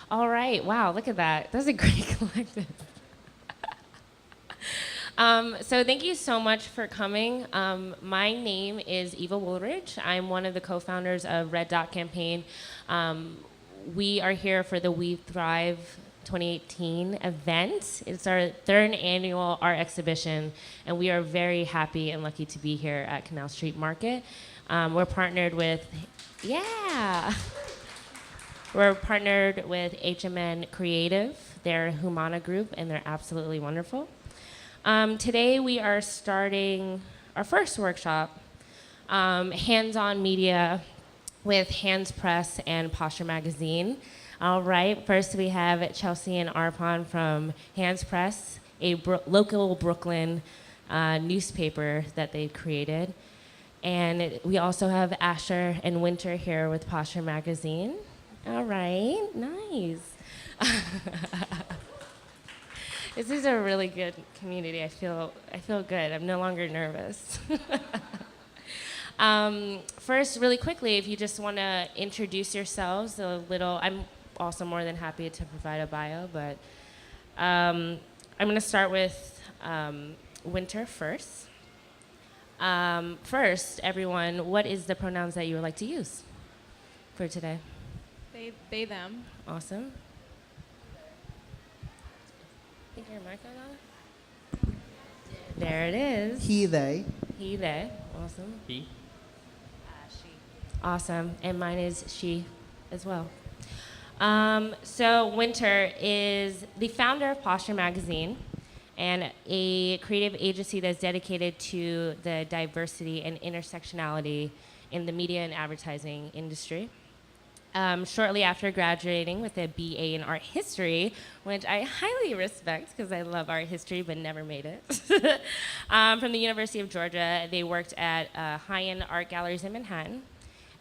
All right. Wow, look at that. That's a great collective. So thank you so much for coming. My name is Eva Woolridge. I'm one of the co-founders of Red Dot Campaign. We are here for the We Thrive 2018 event. It's our third annual art exhibition, and we are very happy and lucky to be here at Canal Street Market. We're partnered with, yeah. We're partnered with HMN Creative. They're a Humana group, and they're absolutely wonderful. Today we are starting our first workshop, hands-on media with Hands Press and Posture Magazine. All right, first we have Chelsea and Arpan from Hands Press, a local Brooklyn newspaper that they've created. And we also have Asher and Winter here with Posture Magazine. All right, nice. This is a really good community. I feel good. I'm no longer nervous. First, really quickly, if you just want to introduce yourselves a little, I'm also more than happy to provide a bio, but I'm going to start with Winter first. First, everyone, what is the pronouns that you would like to use for today? They, them. Awesome. Think your mic on? There it is. He, they. He, they. Awesome. He. She. Awesome. And mine is she as well. So Winter is the founder of Posture Magazine and a creative agency that's dedicated to the diversity and intersectionality in the media and advertising industry. Shortly after graduating with a BA in art history, which I highly respect because I love art history but never made it, from the University of Georgia, they worked at high-end art galleries in Manhattan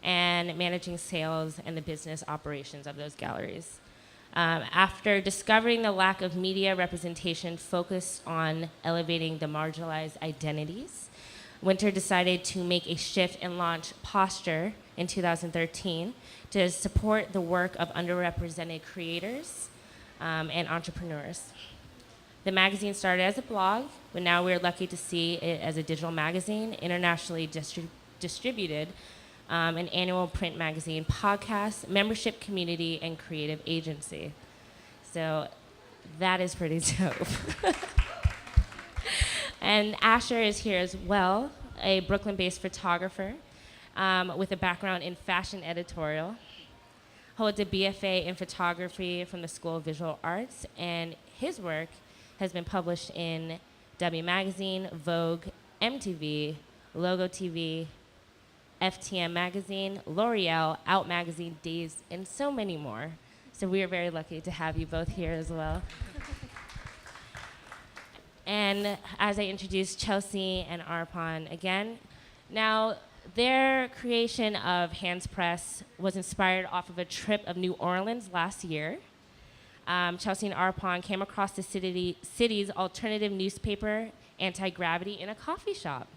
and managing sales and the business operations of those galleries. After discovering the lack of media representation focused on elevating the marginalized identities, Winter decided to make a shift and launch Posture in 2013 to support the work of underrepresented creators and entrepreneurs. The magazine started as a blog, but now we're lucky to see it as a digital magazine, internationally distributed, an annual print magazine, podcast, membership community, and creative agency. So that is pretty dope. And Asher is here as well, a Brooklyn-based photographer with a background in fashion editorial, holds a BFA in photography from the School of Visual Arts, and his work has been published in W Magazine, Vogue, MTV, Logo TV, FTM Magazine, L'Oreal, Out Magazine, Days, and so many more. So we are very lucky to have you both here as well. And as I introduced Chelsea and Arpan again, now their creation of Hands Press was inspired off of a trip of New Orleans last year. Chelsea and Arpan came across the city's alternative newspaper, Anti-Gravity, in a coffee shop.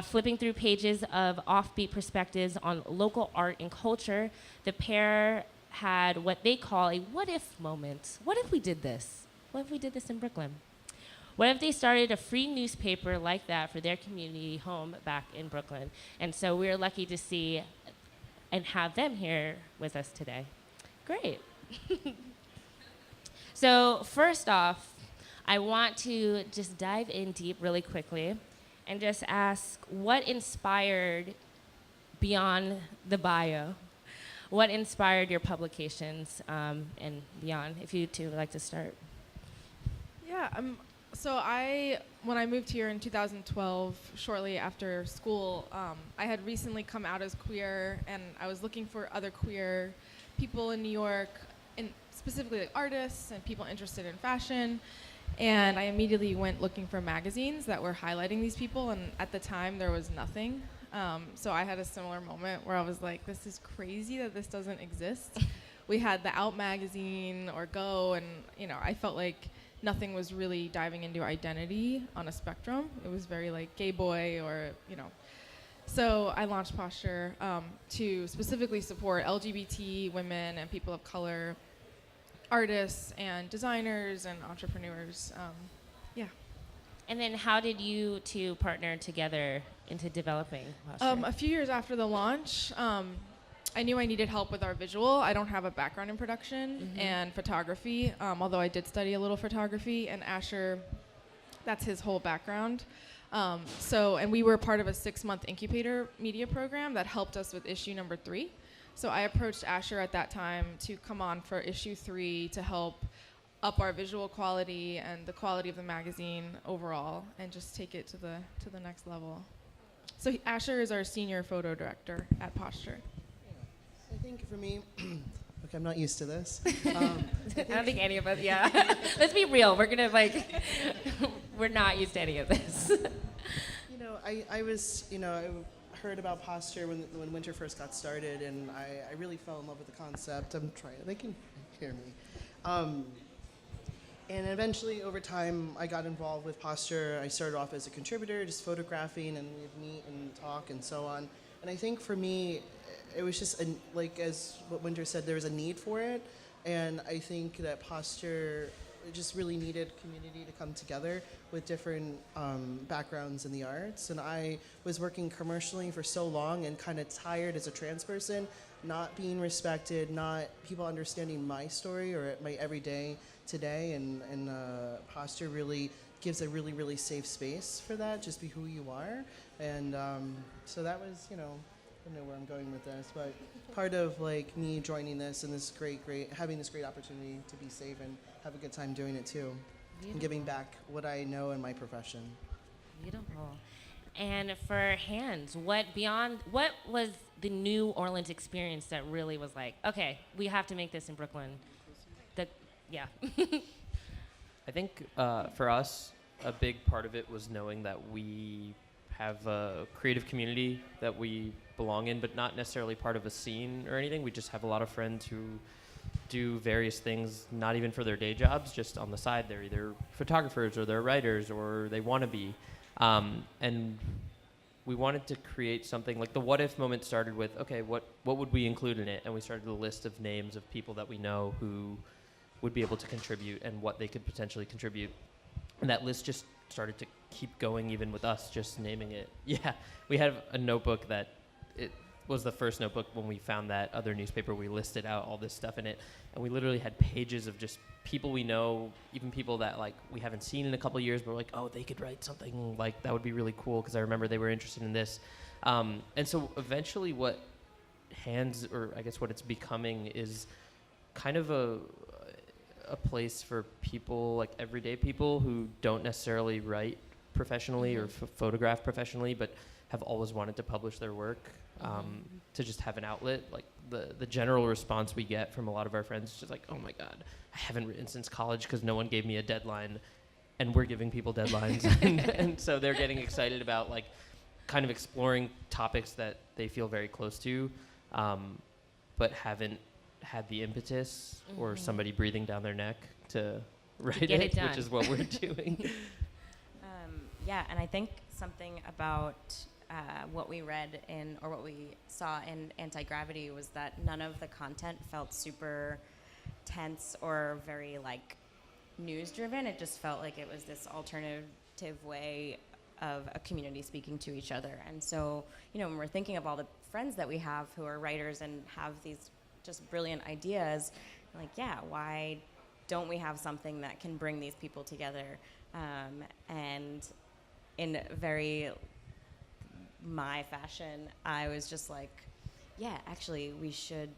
Flipping through pages of offbeat perspectives on local art and culture, the pair had what they call a what-if moment. What if we did this? What if we did this in Brooklyn? What if they started a free newspaper like that for their community home back in Brooklyn? And so we're lucky to see and have them here with us today. Great. So first off, I want to just dive in deep really quickly and just ask what inspired, beyond the bio, what inspired your publications and beyond? If you two would like to start. Yeah, so when I moved here in 2012, shortly after school, I had recently come out as queer, and I was looking for other queer people in New York, and specifically like artists and people interested in fashion. And I immediately went looking for magazines that were highlighting these people, and at the time there was nothing. So I had a similar moment where I was like, this is crazy that this doesn't exist. We had the Out magazine or Go, and I felt like nothing was really diving into identity on a spectrum. It was very like gay boy or. So I launched Posture to specifically support LGBT women and people of color artists and designers and entrepreneurs. Yeah. And then how did you two partner together into developing Posture? A few years after the launch, I knew I needed help with our visual. I don't have a background in production and photography, although I did study a little photography, and Asher, that's his whole background. And we were part of a 6-month incubator media program that helped us with issue number 3. So I approached Asher at that time to come on for issue 3 to help up our visual quality and the quality of the magazine overall, and just take it to the next level. So Asher is our senior photo director at Posture. I think for me, okay, I'm not used to this. I don't think any of us, yeah. Let's be real. We're going to, we're not used to any of this. I was, I heard about Posture when Winter first got started, and I really fell in love with the concept. They can hear me. And eventually, over time, I got involved with Posture. I started off as a contributor, just photographing, and we'd meet and talk and so on. And I think for me, it was just, as what Winter said, there was a need for it. And I think that Posture just really needed community to come together with different backgrounds in the arts. And I was working commercially for so long and kind of tired as a trans person, not being respected, not people understanding my story or my everyday today. And Posture really gives a really, really safe space for that, just be who you are. And so that was, I don't know where I'm going with this, but part of me joining this and this having this great opportunity to be safe and have a good time doing it too. Beautiful. And giving back what I know in my profession. Beautiful. And for Hands, what was the New Orleans experience that really was like, okay, we have to make this in Brooklyn? Yeah. I think for us, a big part of it was knowing that we have a creative community that we belong in, but not necessarily part of a scene or anything. We just have a lot of friends who do various things, not even for their day jobs, just on the side. They're either photographers or they're writers or they want to be. And we wanted to create something like the what if moment started with, okay, what would we include in it? And we started a list of names of people that we know who would be able to contribute and what they could potentially contribute. And that list just started to keep going even with us just naming it. Yeah, we had a notebook that it was the first notebook when we found that other newspaper. We listed out all this stuff in it, and we literally had pages of just people we know, even people that we haven't seen in a couple of years, but we're like, oh, they could write something that would be really cool because I remember they were interested in this. And so eventually what Hands, or I guess what it's becoming, is kind of a place for people, everyday people who don't necessarily write professionally or photograph professionally, but have always wanted to publish their work, to just have an outlet. The general response we get from a lot of our friends is just oh my God, I haven't written since college because no one gave me a deadline, and we're giving people deadlines. and so they're getting excited about kind of exploring topics that they feel very close to, but haven't had the impetus or somebody breathing down their neck to write it, which is what we're doing. Yeah, and I think something about what we read or what we saw in Anti-Gravity was that none of the content felt super tense or very news-driven. It just felt like it was this alternative way of a community speaking to each other. And so, when we're thinking of all the friends that we have who are writers and have these just brilliant ideas, why don't we have something that can bring these people together? And in very my fashion, I was just actually we should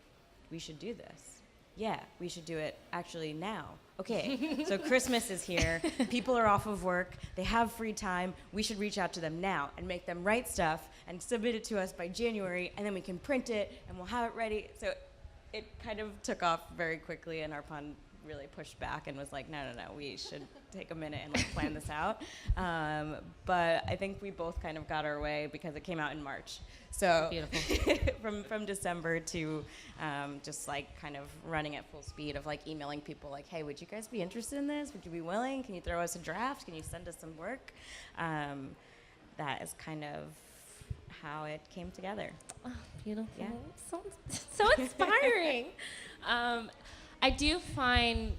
do this. Yeah, we should do it actually now. Okay, so Christmas is here. People are off of work. They have free time. We should reach out to them now and make them write stuff and submit it to us by January, and then we can print it and we'll have it ready. So it kind of took off very quickly, and Arpan really pushed back and was like, no, we should take a minute and plan this out. But I think we both kind of got our way because it came out in March. So from December to just kind of running at full speed of emailing people hey, would you guys be interested in this? Would you be willing? Can you throw us a draft? Can you send us some work? That is kind of how it came together. Oh, beautiful. Yeah. So inspiring. I do find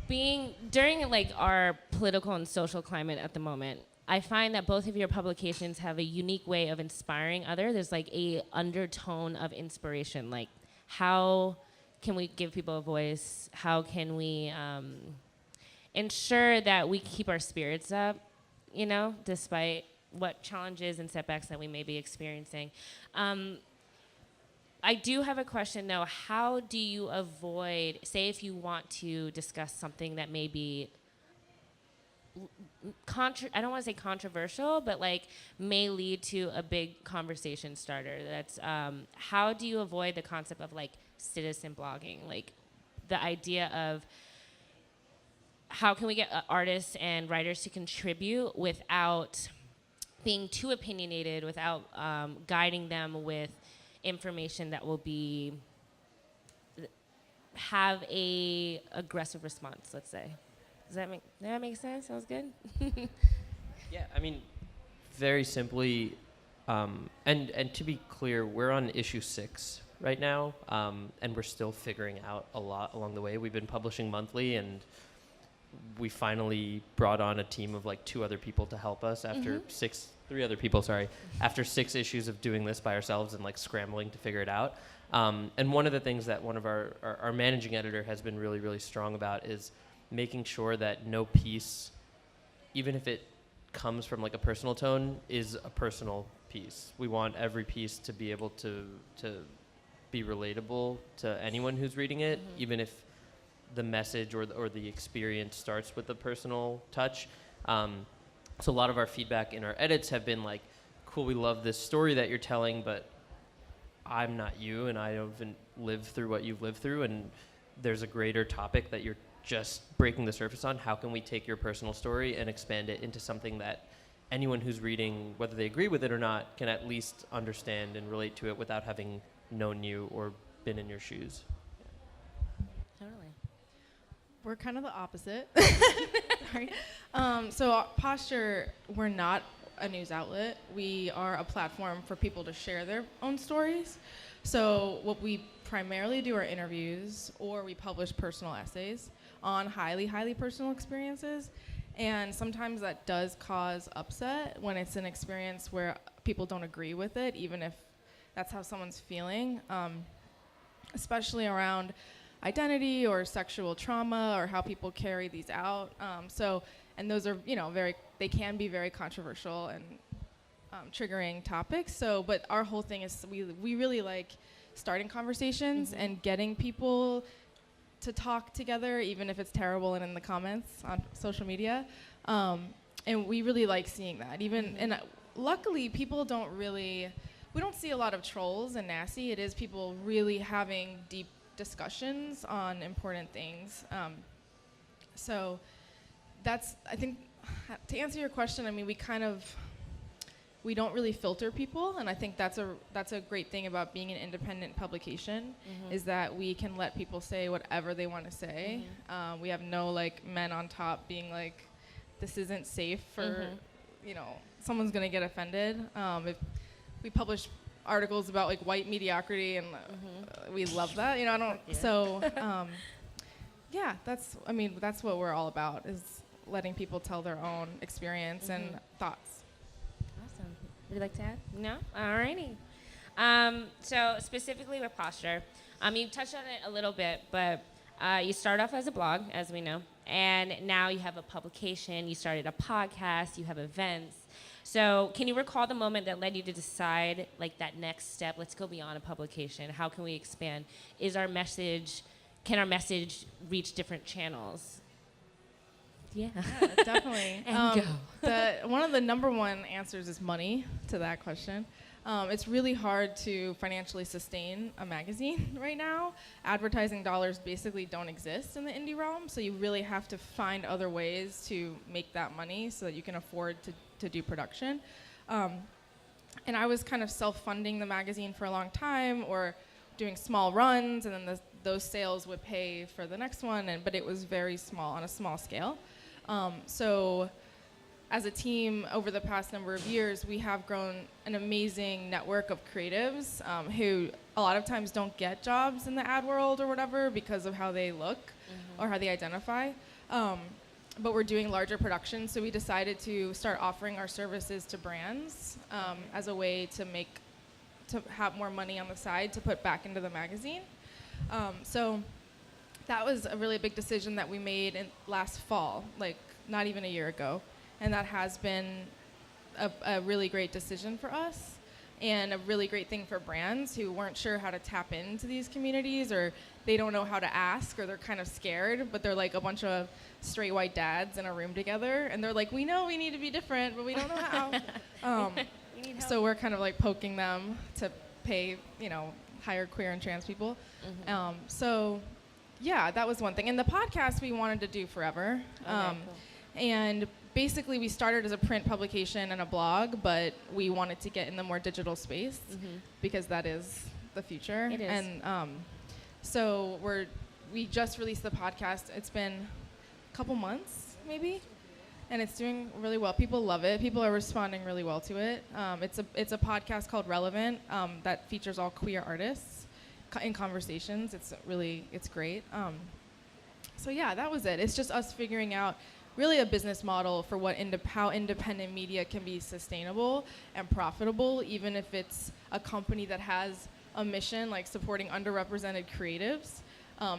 being during like our political and social climate at the moment, I find that both of your publications have a unique way of inspiring others. There's like a undertone of inspiration. Like, how can we give people a voice? How can we ensure that we keep our spirits up, you know, despite what challenges and setbacks that we may be experiencing? I do have a question though. How do you avoid, say if you want to discuss something that may be I don't want to say controversial, but like may lead to a big conversation starter. That's how do you avoid the concept of like citizen blogging, like the idea of how can we get artists and writers to contribute without being too opinionated, without guiding them with information that will be have a aggressive response, let's say. Does that make sense? Sounds good? Yeah, I mean, very simply, and to be clear, we're on issue 6 right now, and we're still figuring out a lot along the way. We've been publishing monthly, and we finally brought on a team of like 2 other people to help us after 3 other people, sorry, after 6 issues of doing this by ourselves and like scrambling to figure it out. And one of the things that one of our managing editor has been really, really strong about is making sure that no piece, even if it comes from like a personal tone, is a personal piece. We want every piece to be able to be relatable to anyone who's reading it, even if the message or the experience starts with a personal touch. So a lot of our feedback in our edits have been like, cool, we love this story that you're telling, but I'm not you, and I haven't lived through what you've lived through, and there's a greater topic that you're just breaking the surface on. How can we take your personal story and expand it into something that anyone who's reading, whether they agree with it or not, can at least understand and relate to it without having known you or been in your shoes? Totally. We're kind of the opposite. Sorry. So Posture, we're not a news outlet. We are a platform for people to share their own stories. So what we primarily do are interviews, or we publish personal essays on highly, highly personal experiences. And sometimes that does cause upset when it's an experience where people don't agree with it, even if that's how someone's feeling, especially around identity or sexual trauma or how people carry these out. And those are, they can be very controversial and triggering topics. But our whole thing is we really like starting conversations and getting people to talk together, even if it's terrible and in the comments on social media. And we really like seeing that. And luckily, people we don't see a lot of trolls and nasty. It is people really having deep discussions on important things. So that's, I think, to answer your question, I mean, we don't really filter people, and I think that's a great thing about being an independent publication, is that we can let people say whatever they want to say. We have no men on top being like, this isn't safe for, someone's gonna get offended. If we publish articles about white mediocrity, and we love that, that's what we're all about, is letting people tell their own experience and thoughts. Awesome. Would you like to add? No? Alrighty. So specifically with Posture, you touched on it a little bit, but you start off as a blog, as we know, and now you have a publication, you started a podcast, you have events. So can you recall the moment that led you to decide that next step, let's go beyond a publication, how can we expand? Can our message reach different channels? Yeah, definitely. And go. One of the number one answers is money to that question. It's really hard to financially sustain a magazine right now. Advertising dollars basically don't exist in the indie realm, so you really have to find other ways to make that money so that you can afford to do production. And I was kind of self-funding the magazine for a long time, or doing small runs, and then those sales would pay for the next one, but it was very small, on a small scale. So as a team over the past number of years, we have grown an amazing network of creatives who a lot of times don't get jobs in the ad world or whatever because of how they look or how they identify. But we're doing larger productions, so we decided to start offering our services to brands as a way to have more money on the side to put back into the magazine. So that was a really big decision that we made last fall, like not even a year ago. And that has been a really great decision for us and a really great thing for brands who weren't sure how to tap into these communities, or they don't know how to ask, or they're kind of scared, but they're like a bunch of straight white dads in a room together, and they're like, we know we need to be different, but we don't know how. So we're kind of like poking them to pay, hire queer and trans people. So yeah, that was one thing. And the podcast we wanted to do forever. Cool. And basically we started as a print publication and a blog, but we wanted to get in the more digital space because that is the future. It is. And so we just released the podcast. It's been a couple months maybe, and it's doing really well. People love it. People are responding really well to it. It's a podcast called Relevant that features all queer artists in conversations. It's great. So yeah, that was it. It's just us figuring out really a business model for how independent media can be sustainable and profitable, even if it's a company that has a mission like supporting underrepresented creatives,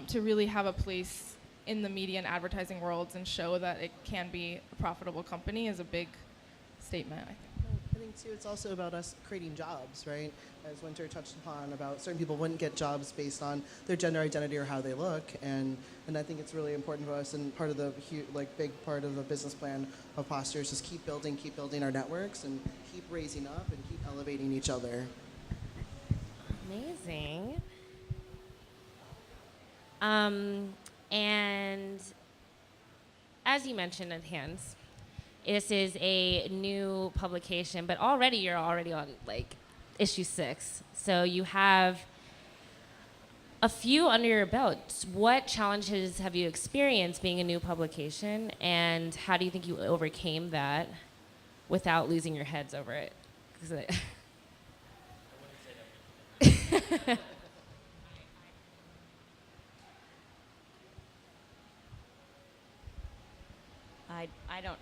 to really have a place in the media and advertising worlds and show that it can be a profitable company is a big statement, I think. I think too, it's also about us creating jobs, right? As Winter touched upon, about certain people wouldn't get jobs based on their gender identity or how they look, and I think it's really important for us. And part of the big part of the business plan of Posture is just keep building our networks and keep raising up and keep elevating each other. Amazing. And as you mentioned at Hands, this is a new publication, but you're already on issue 6. So you have a few under your belt. What challenges have you experienced being a new publication, and how do you think you overcame that without losing your heads over it?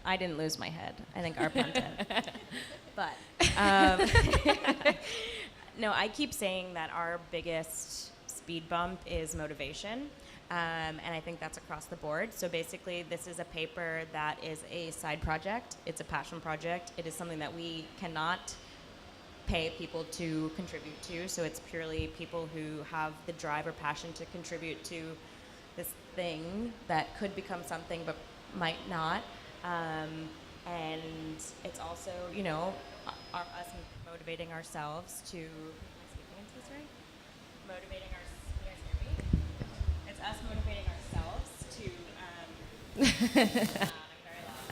I didn't lose my head. I think Arpan did. But no, I keep saying that our biggest speed bump is motivation. And I think that's across the board. So basically, this is a paper that is a side project. It's a passion project. It is something that we cannot pay people to contribute to. So it's purely people who have the drive or passion to contribute to this thing that could become something but might not. And it's also, us motivating ourselves to. Am I speaking into this right? Motivating our. You guys hear me? It's us motivating ourselves to. I'm very loud.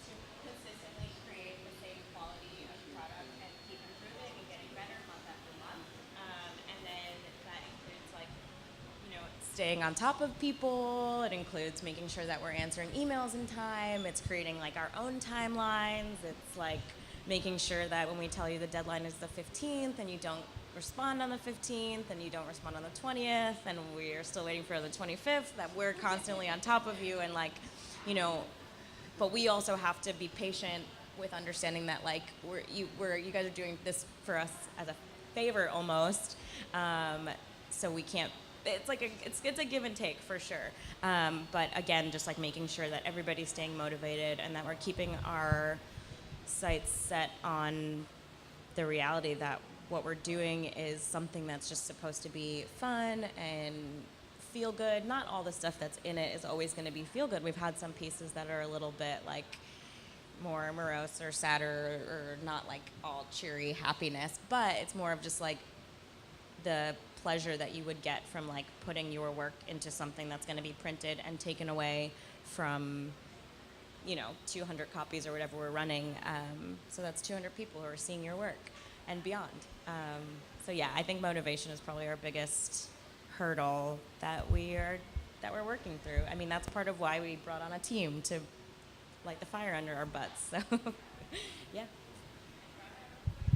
To consistently create the same quality of product and keep improving and getting better month after month. And then that includes staying on top of people. It includes making sure that we're answering emails in time. It's creating our own timelines. It's making sure that when we tell you the deadline is the 15th and you don't respond on the 15th and you don't respond on the 20th and we're still waiting for the 25th, that we're constantly on top of you and but we also have to be patient with understanding that you guys are doing this for us as a favor almost. So we can't. It's a give and take for sure. But again, just making sure that everybody's staying motivated and that we're keeping our sights set on the reality that what we're doing is something that's just supposed to be fun and feel good. Not all the stuff that's in it is always going to be feel good. We've had some pieces that are a little bit more morose or sadder or not all cheery happiness, but it's more of just the pleasure that you would get from putting your work into something that's going to be printed and taken away from 200 copies or whatever we're running. So that's 200 people who are seeing your work and beyond. So yeah, I think motivation is probably our biggest hurdle that we're working through. I mean, that's part of why we brought on a team to light the fire under our butts. So, yeah.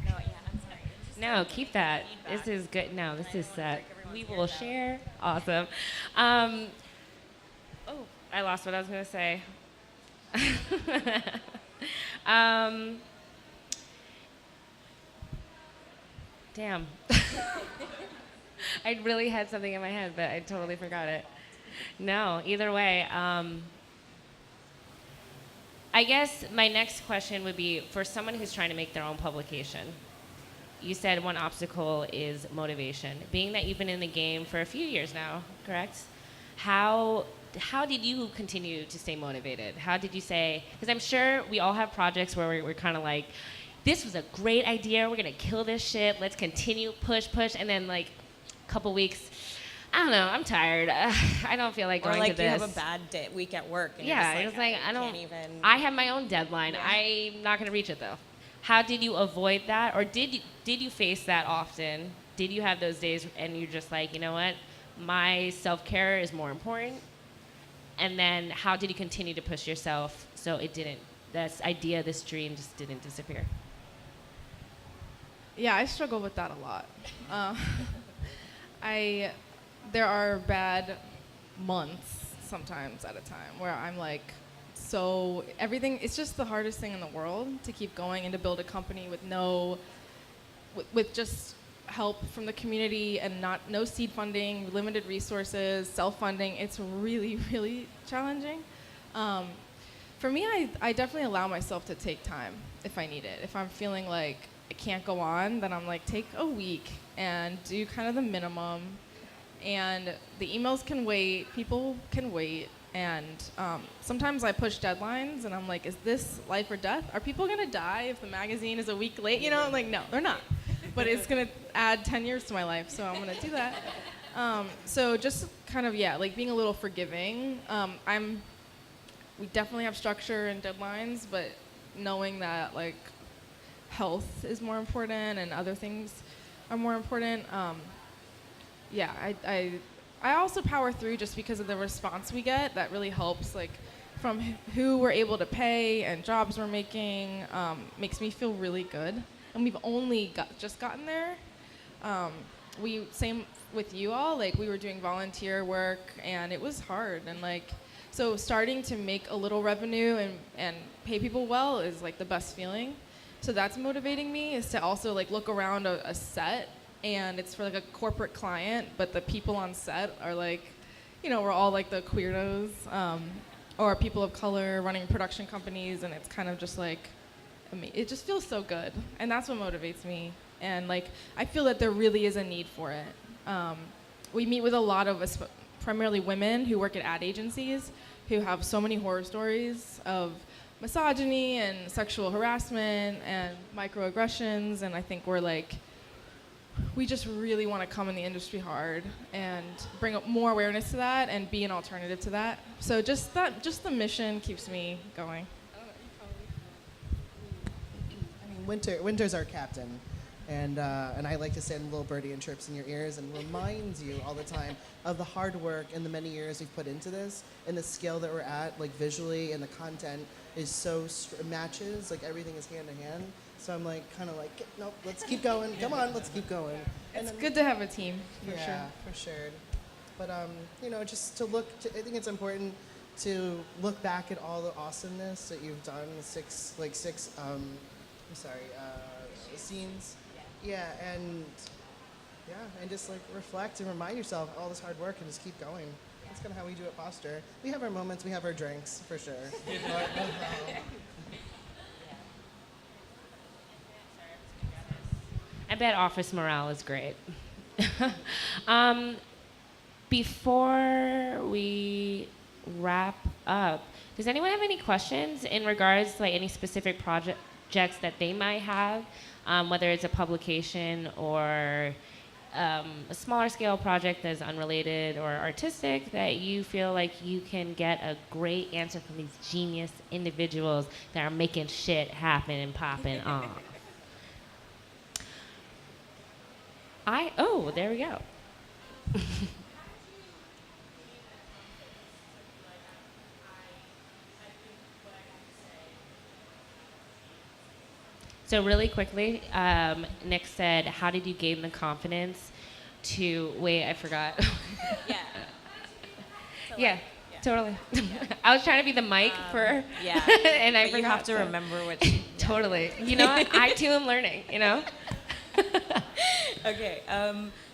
No, yeah, I'm sorry. It's just No, like keep that. feedback. This is good. No, this I is don't wanna set. break everyone's We ears will out. share. Awesome. Oh, I lost what I was going to say. um, damn. I really had something in my head, but I totally forgot it. No, either way. I guess my next question would be for someone who's trying to make their own publication. You said one obstacle is motivation. Being that you've been in the game for a few years now, correct? How did you continue to stay motivated? How did you say, because I'm sure we all have projects where we're kind of like, this was a great idea, we're gonna kill this shit, let's continue, push, and then like a couple weeks, I don't know, I'm tired. I don't feel like Or going like to this. you have a bad week at work. And Yeah, you're it just was like, I don't, can't even. I have my own deadline. Yeah. I'm not gonna reach it though. How did you avoid that? Or did you face that often? Did you have those days and you're just like, you know what, my self-care is more important? And then how did you continue to push yourself so it didn't, this idea, this dream just didn't disappear? Yeah, I struggle with that a lot. There are bad months sometimes at a time where I'm like, so everything, it's just the hardest thing in the world to keep going and to build a company with just help from the community and no seed funding, limited resources, self-funding. It's really, really challenging. For me, I definitely allow myself to take time if I need it. If I'm feeling like I can't go on, then I'm like, take a week and do kind of the minimum. And the emails can wait, people can wait. And sometimes I push deadlines and I'm like, is this life or death? Are people gonna die if the magazine is a week late? You know, I'm like, no, they're not. But it's gonna add 10 years to my life, so I'm gonna do that. So just kind of, yeah, like being a little forgiving. We definitely have structure and deadlines, but knowing that like health is more important and other things are more important. Yeah, I also power through just because of the response we get. That really helps, like from who we're able to pay and jobs we're making, makes me feel really good. And we've only just gotten there. Same with you all, like we were doing volunteer work and it was hard. And like, so starting to make a little revenue and pay people well is like the best feeling. So that's motivating me, is to also like look around a set and it's for like a corporate client, but the people on set are like, you know, we're all like the queerdos or people of color running production companies, and it's kind of just like, it just feels so good, and that's what motivates me. And like, I feel that there really is a need for it. We meet with a lot of primarily women who work at ad agencies who have so many horror stories of misogyny and sexual harassment and microaggressions, and I think we're like, we just really want to come in the industry hard and bring up more awareness to that and be an alternative to that. So just the mission keeps me going. I mean, Winter's our captain, and I like to send little birdie and chirps in your ears and reminds you all the time of the hard work and the many years we've put into this and the scale that we're at, like visually, and the content is so matches, like everything is hand in hand. So I'm like, kind of like, nope, let's keep going. Come on, let's keep going. It's good to have a team, for sure. Yeah, for sure. But you know, just to I think it's important to look back at all the awesomeness that you've done. Six scenes. Yeah, and just like reflect and remind yourself all this hard work and just keep going. That's kind of how we do at Posture. We have our moments, we have our drinks, for sure. I bet office morale is great. Before we wrap up, does anyone have any questions in regards to like any specific projects that they might have, whether it's a publication or a smaller scale project that's unrelated or artistic, that you feel like you can get a great answer from these genius individuals that are making shit happen and popping off? There we go. So really quickly, Nick said, how did you gain the confidence to, wait, I forgot. Yeah. Yeah, totally. I was trying to be the mic for, Yeah. and I But forgot. you have to so- remember which. Totally. You know what? I too am learning, you know? Okay.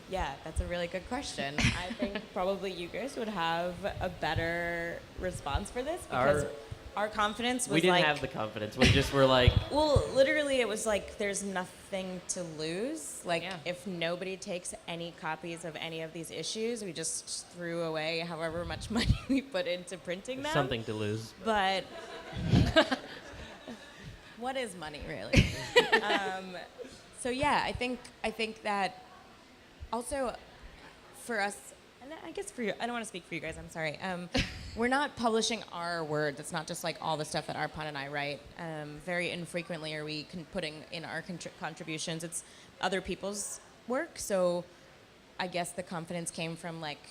Yeah, that's a really good question. I think probably you guys would have a better response for this because our confidence was We didn't like, have the confidence. We just were like, well, literally, it was like there's nothing to lose. Like, Yeah. if nobody takes any copies of any of these issues, we just threw away however much money we put into printing them. something to lose. But what is money, really? So yeah, I think that also for us, and I guess for you, I don't want to speak for you guys. I'm sorry. We're not publishing our words. It's not just like all the stuff that Arpan and I write. Very infrequently are we putting in our contributions. It's other people's work. So I guess the confidence came from like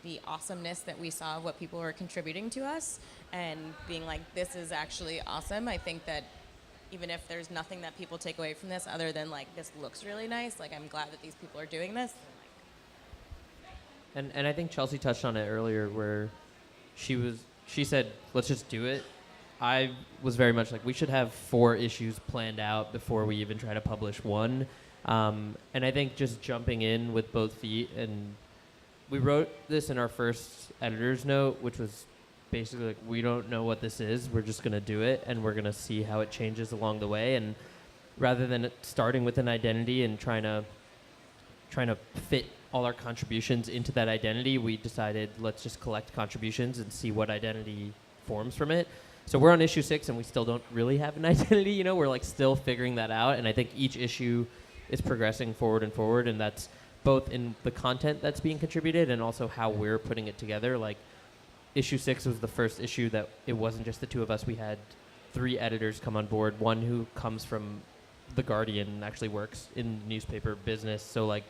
the awesomeness that we saw of what people were contributing to us and being like, this is actually awesome. I think that even if there's nothing that people take away from this other than like, this looks really nice, like I'm glad that these people are doing this. And I think Chelsea touched on it earlier where she said, let's just do it. I was very much like, we should have 4 issues planned out before we even try to publish one. And I think just jumping in with both feet, and we wrote this in our first editor's note, which was basically like, we don't know what this is. We're just going to do it, and we're going to see how it changes along the way. And rather than starting with an identity and trying to fit all our contributions into that identity, we decided let's just collect contributions and see what identity forms from it. So we're on issue 6 and we still don't really have an identity, you know, we're like still figuring that out. And I think each issue is progressing forward, and that's both in the content that's being contributed and also how we're putting it together. Like issue 6 was the first issue that it wasn't just the 2 of us. We had 3 editors come on board, one who comes from The Guardian and actually works in newspaper business. So like,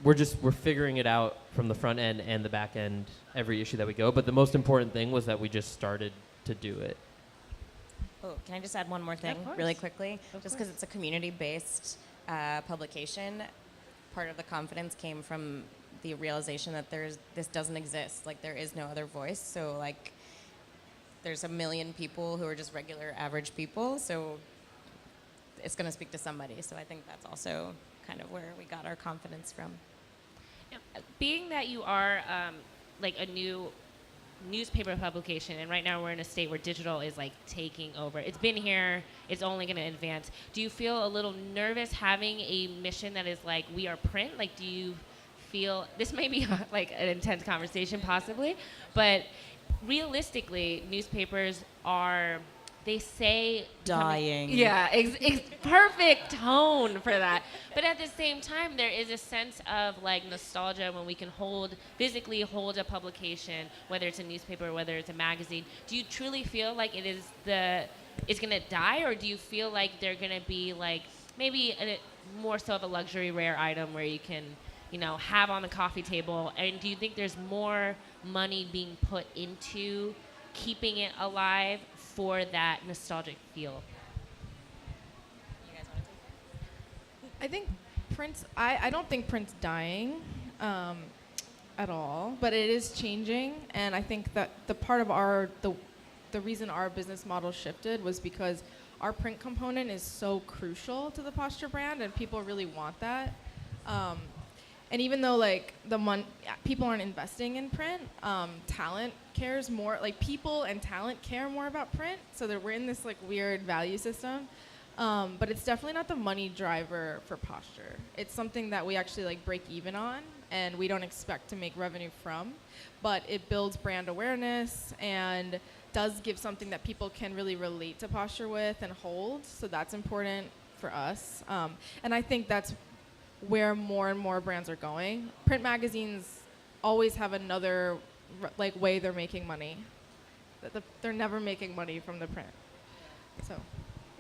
we're figuring it out from the front end and the back end every issue that we go. But the most important thing was that we just started to do it. Oh, can I just add one more thing really quickly? Just because it's a community-based publication, part of the confidence came from the realization that this doesn't exist. Like, there is no other voice. So, like, there's a million people who are just regular, average people. So it's going to speak to somebody. So I think that's also kind of where we got our confidence from. Being that you are like a new newspaper publication, and right now we're in a state where digital is like taking over. It's been here, it's only going to advance. Do you feel a little nervous having a mission that is like, we are print? Like, do you feel, this may be like an intense conversation possibly, but realistically, newspapers are, they say Dying. Yeah, perfect tone for that. But at the same time, there is a sense of like nostalgia when we can physically hold a publication, whether it's a newspaper, whether it's a magazine. Do you truly feel like it's gonna die, or do you feel like they're gonna be like maybe more so of a luxury rare item where you can, have on the coffee table? And do you think there's more money being put into keeping it alive for that nostalgic feel? You guys want to take that? I think print's, I don't think print's dying at all, but it is changing. And I think that the part of the reason our business model shifted was because our print component is so crucial to the Posture brand, and people really want that. And even though like people aren't investing in print, talent cares more. Like people and talent care more about print, so that we're in this like weird value system. But it's definitely not the money driver for Posture. It's something that we actually like break even on, and we don't expect to make revenue from. But it builds brand awareness and does give something that people can really relate to Posture with and hold. So that's important for us. And I think that's where more and more brands are going. Print magazines always have another like way they're making money. They're never making money from the print. So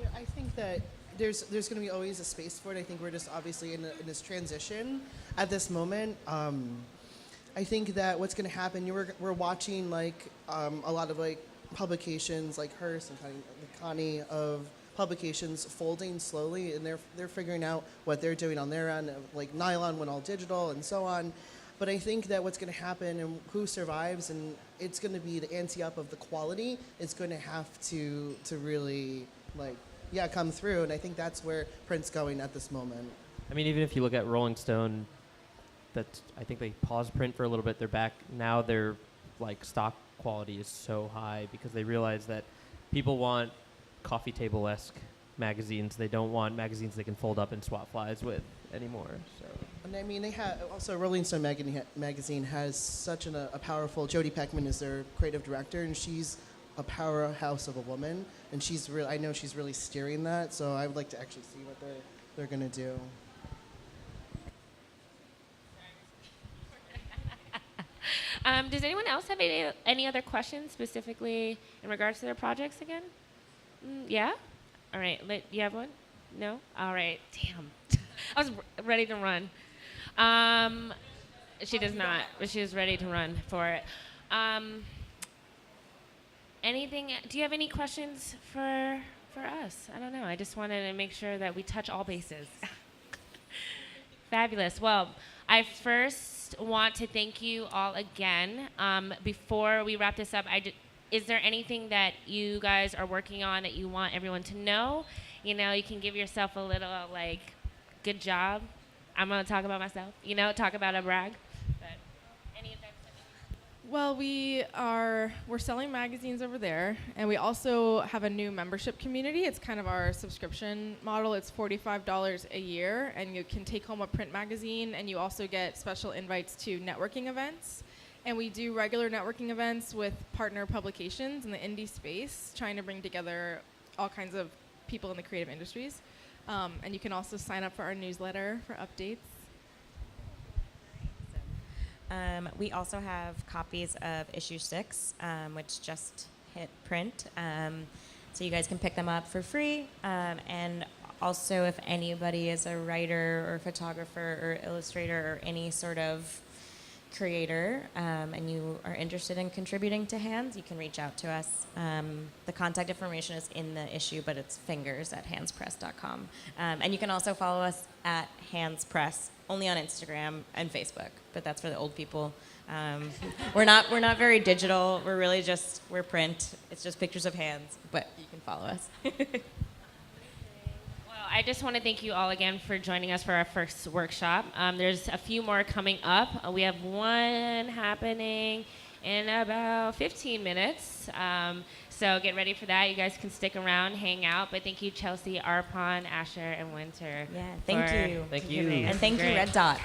Yeah, I think that there's going to be always a space for it. I think we're just obviously in this transition at this moment. I think that what's going to happen, we're watching like a lot of like publications like Hearst and Connie of publications folding slowly, and they're figuring out what they're doing on their end. Like Nylon went all digital and so on. But I think that what's going to happen and who survives, and it's going to be the ante up of the quality. It's going to have to really come through, and I think that's where print's going at this moment. I mean, even if you look at Rolling Stone, I think they paused print for a little bit. They're back now. Their stock quality is so high because they realize that people want coffee table-esque magazines. They don't want magazines they can fold up and swap flies with anymore. So. And I mean, they have also Rolling Stone magazine has such a powerful. Jodie Peckman is their creative director, and she's a powerhouse of a woman, and I know she's really steering that. So I would like to actually see what they're going to do. Does anyone else have any other questions specifically in regards to their projects again? Yeah? All right. You have one? No? All right. Damn. I was ready to run. She does not, but she is ready to run for it. Do you have any questions for us? I don't know. I just wanted to make sure that we touch all bases. Fabulous. Well, I first want to thank you all again. Before we wrap this up, is there anything that you guys are working on that you want everyone to know? You can give yourself a little, good job. I'm going to talk about myself, talk about a brag. But any of that stuff? Well, we're selling magazines over there, and we also have a new membership community. It's kind of our subscription model. It's $45 a year, and you can take home a print magazine, and you also get special invites to networking events. And we do regular networking events with partner publications in the indie space, trying to bring together all kinds of people in the creative industries. And you can also sign up for our newsletter for updates. We also have copies of issue 6, which just hit print. So you guys can pick them up for free. And also, if anybody is a writer or photographer or illustrator or any sort of creator and you are interested in contributing to Hands, you can reach out to us. The contact information is in the issue, but it's fingers@handspress.com. And you can also follow us at Hands Press, only on Instagram and Facebook, but that's for the old people. We're not very digital. We're print. It's just pictures of hands, but you can follow us. I just want to thank you all again for joining us for our first workshop. There's a few more coming up. We have one happening in about 15 minutes. So get ready for that. You guys can stick around, hang out. But thank you, Chelsea, Arpan, Asher, and Winter. Yeah, thank you. Thank you. contributing. And thank you, Great. Red Dot.